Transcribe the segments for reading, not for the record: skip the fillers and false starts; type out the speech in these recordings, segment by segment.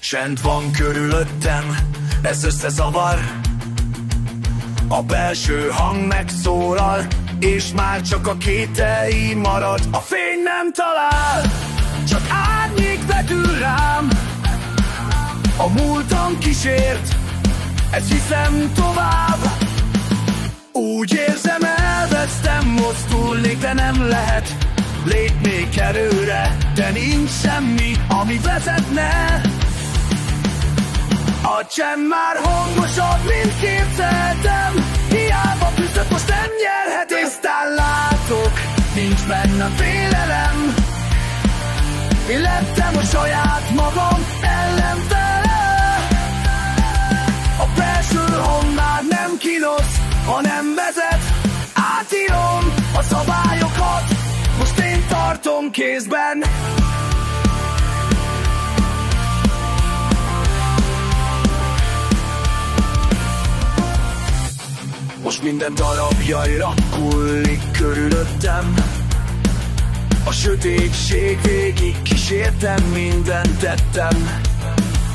Csend van körülöttem, ez összezavar. A belső hang megszólal, és már csak a kételj marad. A fény nem talál, csak árnyék vetül rám. A múltam kísért, ezt hiszem tovább. Úgy érzem, elvesztem, mozdulnék, de nem lehet. Lépnék erőre, de nincs semmi, ami vezetne. A csend már hangosabb, mint képzeltem. Hiába küzdök, most nem nyerhet. Tisztán látok, nincs bennem félelem. Én lettem a saját magam ellenfele. A belső hang már nem kínos, hanem vezet. Átírom a szabályokat, most én tartom kézben. Most minden darabjaira hullik körülöttem. A sötétség végig kísértem, mindent tettem.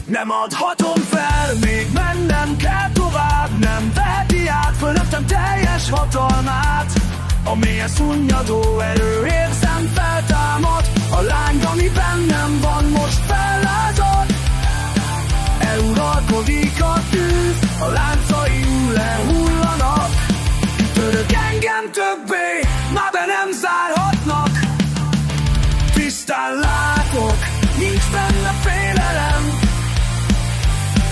Nem adhatom fel, még mennem kell tovább. Nem veheti át fölöttem teljes hatalmát. A mélyen szunnyadó erő érzem feltámad. A lány, ami bennem van, most fellázad. Eluralkodik a tűz, a láncaim lehullanak. Török engem többé, már be nem zárhatnak. Tisztán látok, nincs benne félelem.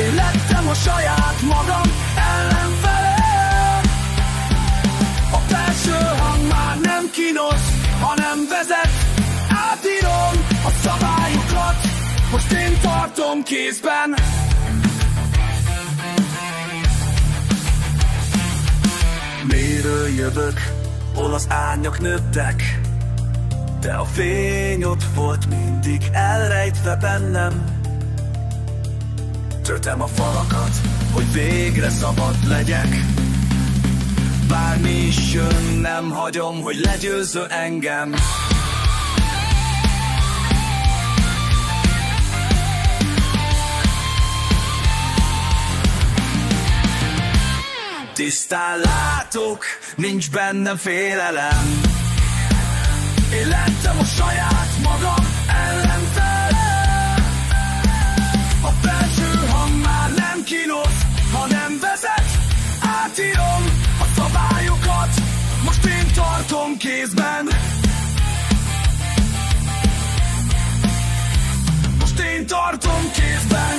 Én lettem a saját magam ellenfele. A belső hang már nem kínos, hanem vezet. Átírom a szabályokat, most én tartom kézben. Mélyről jövök, hol az árnyak nőttek, de a fény ott volt mindig elrejtve bennem. Törtem a falakat, hogy végre szabad legyek. Bármi is jön, nem hagyom, hogy legyőzzön engem. Tisztán látok, nincs bennem félelem. Én lettem a saját magam ellenfele. A belső hang már nem kínos, hanem vezet. Átírom a szabályokat, most én tartom kézben. Most én tartom kézben.